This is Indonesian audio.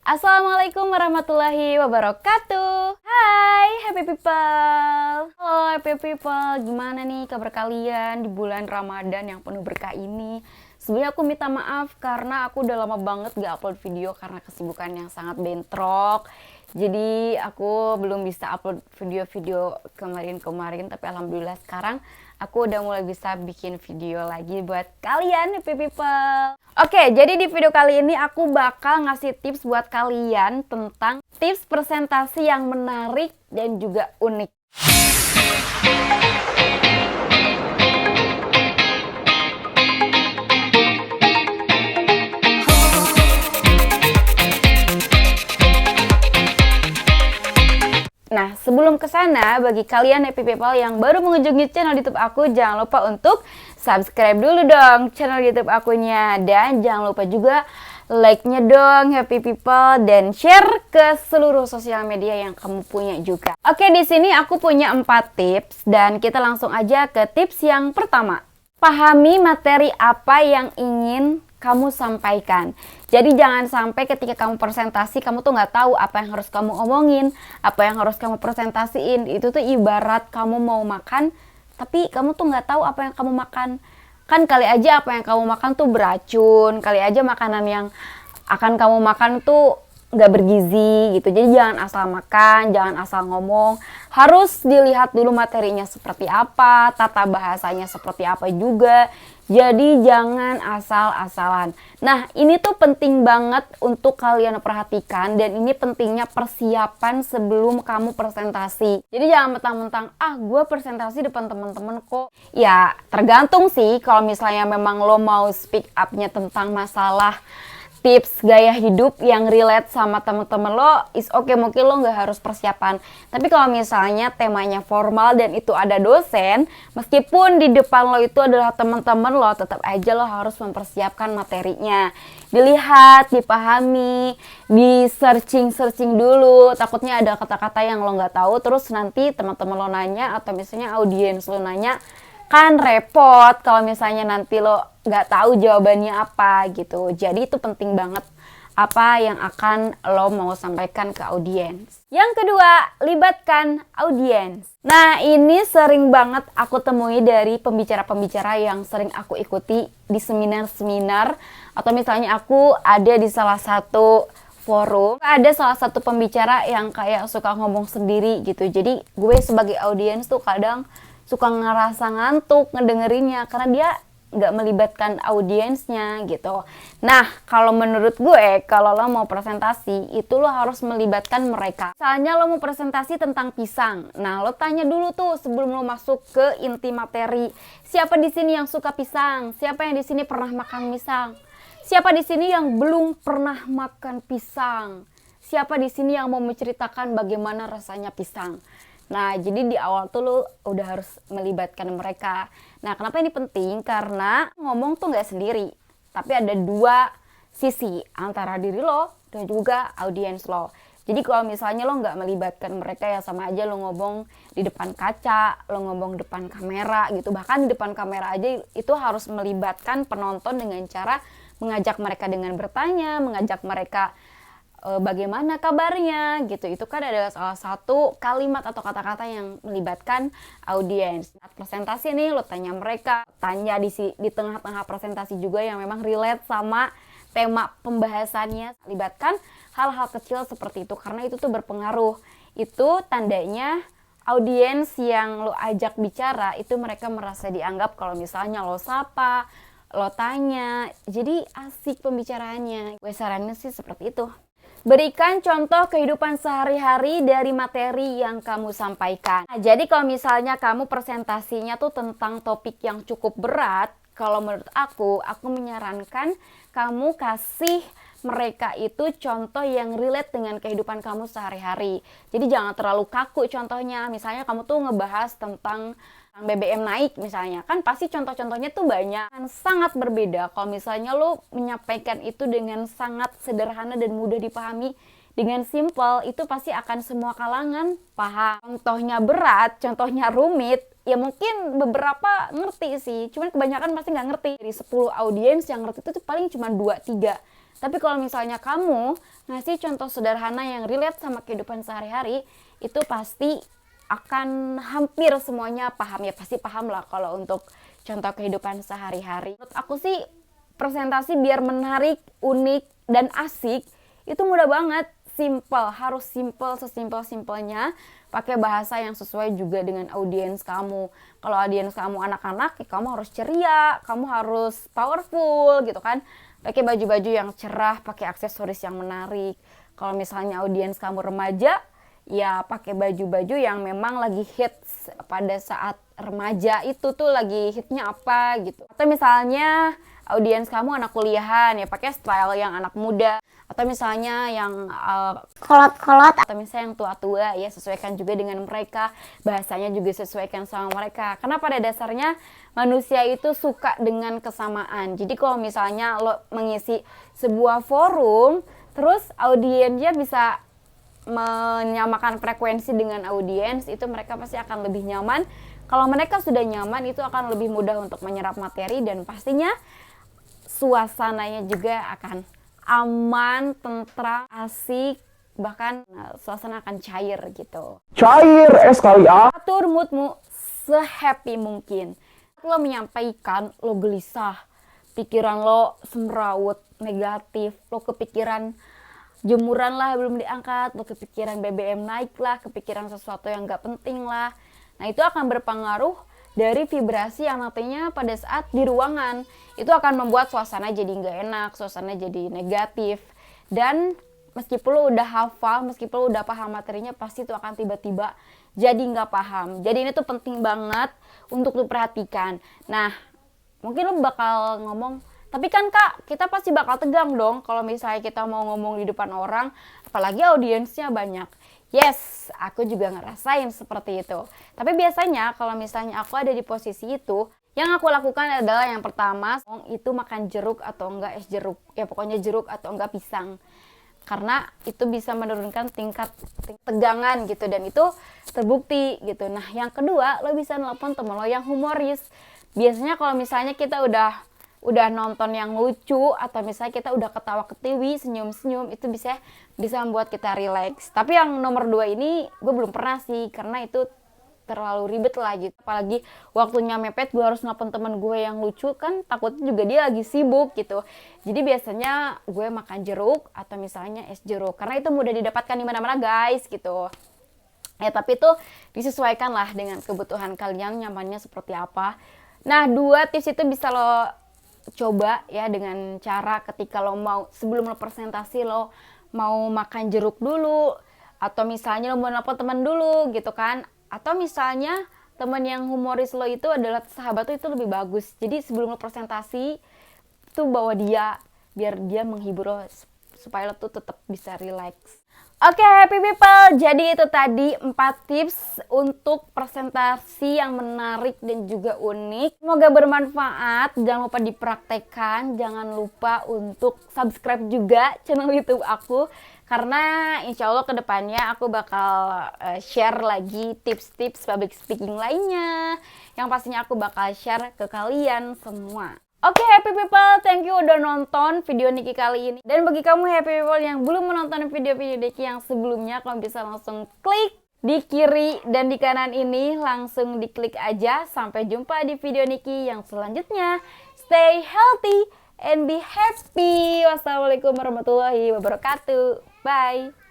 Assalamualaikum warahmatullahi wabarakatuh. Hai happy people. Halo happy people, gimana nih kabar kalian di bulan Ramadan yang penuh berkah ini? Sebenarnya aku minta maaf karena aku udah lama banget gak upload video karena kesibukan yang sangat bentrok. Jadi aku belum bisa upload video-video kemarin-kemarin, tapi alhamdulillah sekarang aku udah mulai bisa bikin video lagi buat kalian happy people. Oke, jadi di video kali ini aku bakal ngasih tips buat kalian tentang tips presentasi yang menarik dan juga unik. Nah, sebelum ke sana, bagi kalian happy people yang baru mengunjungi channel YouTube aku, jangan lupa untuk subscribe dulu dong channel YouTube akunya, dan jangan lupa juga like-nya dong happy people, dan share ke seluruh sosial media yang kamu punya juga. Oke, di sini aku punya 4 tips dan kita langsung aja ke tips yang pertama. Pahami materi apa yang ingin kamu sampaikan. Jadi jangan sampai ketika kamu presentasi kamu tuh nggak tahu apa yang harus kamu omongin, apa yang harus kamu presentasiin. Itu tuh ibarat kamu mau makan tapi kamu tuh nggak tahu apa yang kamu makan. Kan kali aja apa yang kamu makan tuh beracun, kali aja makanan yang akan kamu makan tuh nggak bergizi gitu. Jadi jangan asal makan, jangan asal ngomong. Harus dilihat dulu materinya seperti apa, tata bahasanya seperti apa juga. Jadi jangan asal-asalan. Nah, ini tuh penting banget untuk kalian perhatikan, dan ini pentingnya persiapan sebelum kamu presentasi. Jadi jangan mentang-mentang, gue presentasi depan teman-teman kok. Ya, tergantung sih. Kalau misalnya memang lo mau speak up-nya tentang masalah tips gaya hidup yang relate sama temen-temen lo, is okay, mungkin lo nggak harus persiapan. Tapi kalau misalnya temanya formal dan itu ada dosen, meskipun di depan lo itu adalah temen-temen lo, tetap aja lo harus mempersiapkan materinya. Dilihat, dipahami, di searching dulu. Takutnya ada kata-kata yang lo nggak tahu, terus nanti teman-teman lo nanya atau misalnya audiens lo nanya, kan repot kalau misalnya nanti lo nggak tahu jawabannya apa gitu. Jadi itu penting banget apa yang akan lo mau sampaikan ke audiens. Yang kedua, libatkan audiens. Nah, ini sering banget aku temui dari pembicara-pembicara yang sering aku ikuti di seminar-seminar, atau misalnya aku ada di salah satu forum, ada salah satu pembicara yang kayak suka ngomong sendiri gitu. Jadi gue sebagai audiens tuh kadang suka ngerasa ngantuk ngedengerinnya karena dia nggak melibatkan audiensnya gitu. Nah, kalau menurut gue, kalau lo mau presentasi, itu lo harus melibatkan mereka. Misalnya lo mau presentasi tentang pisang. Nah, lo tanya dulu tuh sebelum lo masuk ke inti materi. Siapa di sini yang suka pisang? Siapa yang di sini pernah makan pisang? Siapa di sini yang belum pernah makan pisang? Siapa di sini yang mau menceritakan bagaimana rasanya pisang? Nah, jadi di awal tuh lo udah harus melibatkan mereka. Nah, kenapa ini penting? Karena ngomong tuh nggak sendiri, tapi ada 2 sisi antara diri lo dan juga audiens lo. Jadi kalau misalnya lo nggak melibatkan mereka, ya sama aja lo ngomong di depan kaca, lo ngomong depan kamera gitu. Bahkan di depan kamera aja itu harus melibatkan penonton dengan cara mengajak mereka dengan bertanya, mengajak mereka bagaimana kabarnya gitu. Itu kan adalah salah satu kalimat atau kata-kata yang melibatkan audiens. Saat presentasi nih lo tanya mereka, tanya di tengah-tengah presentasi juga yang memang relate sama tema pembahasannya. Libatkan hal-hal kecil seperti itu karena itu tuh berpengaruh. Itu tandanya audiens yang lo ajak bicara itu mereka merasa dianggap kalau misalnya lo sapa, lo tanya, jadi asik pembicaraannya. Gue saranin sih seperti itu. Berikan contoh kehidupan sehari-hari dari materi yang kamu sampaikan. Nah, jadi kalau misalnya kamu presentasinya tuh tentang topik yang cukup berat, kalau menurut aku menyarankan kamu kasih mereka itu contoh yang relate dengan kehidupan kamu sehari-hari. Jadi jangan terlalu kaku contohnya. Misalnya kamu tuh ngebahas tentang BBM naik misalnya, kan pasti contoh-contohnya tuh banyak, kan sangat berbeda. Kalau misalnya lo menyampaikan itu dengan sangat sederhana dan mudah dipahami, dengan simple, itu pasti akan semua kalangan paham. Contohnya berat, contohnya rumit, ya mungkin beberapa ngerti sih, cuman kebanyakan pasti nggak ngerti. Dari 10 audiens yang ngerti itu paling cuma 2-3. Tapi kalau misalnya kamu ngasih contoh sederhana yang relate sama kehidupan sehari-hari, itu pasti akan hampir semuanya paham. Ya pasti paham lah kalau untuk contoh kehidupan sehari-hari. Menurut aku sih presentasi biar menarik, unik, dan asik itu mudah banget. Simple, harus simple, sesimpel-simpelnya, pakai bahasa yang sesuai juga dengan audiens kamu. Kalau audiens kamu anak-anak, ya kamu harus ceria, kamu harus powerful gitu kan. Pakai baju-baju yang cerah, pakai aksesoris yang menarik. Kalau misalnya audiens kamu remaja, ya pakai baju-baju yang memang lagi hits pada saat remaja itu tuh lagi hitnya apa gitu. Atau misalnya audiens kamu anak kuliahan, ya pakai style yang anak muda. Atau misalnya yang kolot-kolot, atau misalnya yang tua-tua, ya sesuaikan juga dengan mereka, bahasanya juga sesuaikan sama mereka. Karena pada dasarnya manusia itu suka dengan kesamaan. Jadi kalau misalnya lo mengisi sebuah forum, terus audiensnya bisa menyamakan frekuensi dengan audiens, itu mereka pasti akan lebih nyaman. Kalau mereka sudah nyaman, itu akan lebih mudah untuk menyerap materi, dan pastinya suasananya juga akan aman, tentram, asik, bahkan suasana akan cair gitu. Cair es kali ah. Atur moodmu sehappy mungkin. Lo menyampaikan, lo gelisah, pikiran lo semrawut, negatif, lo kepikiran jemuran lah belum diangkat, lo kepikiran BBM naik lah, kepikiran sesuatu yang gak penting lah. Nah itu akan berpengaruh dari vibrasi yang nantinya pada saat di ruangan. Itu akan membuat suasana jadi nggak enak, suasana jadi negatif. Dan meskipun lo udah hafal, meskipun lo udah paham materinya, pasti itu akan tiba-tiba jadi nggak paham. Jadi ini tuh penting banget untuk diperhatikan. Nah, mungkin lo bakal ngomong, tapi kan Kak, kita pasti bakal tegang dong kalau misalnya kita mau ngomong di depan orang, apalagi audiensnya banyak. Yes, aku juga ngerasain seperti itu. Tapi biasanya kalau misalnya aku ada di posisi itu, yang aku lakukan adalah yang pertama, itu makan jeruk atau enggak es jeruk. Ya pokoknya jeruk atau enggak pisang. Karena itu bisa menurunkan tingkat tegangan gitu, dan itu terbukti gitu. Nah yang kedua, lo bisa nelpon temen lo yang humoris. Biasanya kalau misalnya kita udah nonton yang lucu, atau misalnya kita udah ketawa ketiwi, senyum-senyum, itu bisa membuat kita rileks. Tapi yang nomor 2 ini gue belum pernah sih, karena itu terlalu ribet lah gitu. Apalagi waktunya mepet, gue harus nelpon temen gue yang lucu, kan takutnya juga dia lagi sibuk gitu. Jadi biasanya gue makan jeruk atau misalnya es jeruk, karena itu mudah didapatkan di mana-mana guys gitu. Ya tapi itu disesuaikan lah dengan kebutuhan kalian, nyamannya seperti apa. Nah 2 tips itu bisa lo coba ya, dengan cara ketika lo mau, sebelum lo presentasi, lo mau makan jeruk dulu, atau misalnya lo mau nelpon teman dulu gitu kan, atau misalnya teman yang humoris lo itu adalah sahabat lo, itu lebih bagus. Jadi sebelum lo presentasi tuh bawa dia, biar dia menghibur lo, supaya lo tuh tetap bisa relax. Oke, happy people, jadi itu tadi 4 tips untuk presentasi yang menarik dan juga unik. Semoga bermanfaat, jangan lupa dipraktekkan, jangan lupa untuk subscribe juga channel YouTube aku. Karena insya Allah kedepannya aku bakal share lagi tips-tips public speaking lainnya, yang pastinya aku bakal share ke kalian semua. Oke, happy people, thank you udah nonton video Niki kali ini. Dan bagi kamu happy people yang belum menonton video-video Niki yang sebelumnya, kamu bisa langsung klik di kiri dan di kanan ini, langsung diklik aja. Sampai jumpa di video Niki yang selanjutnya. Stay healthy and be happy. Wassalamualaikum warahmatullahi wabarakatuh. Bye.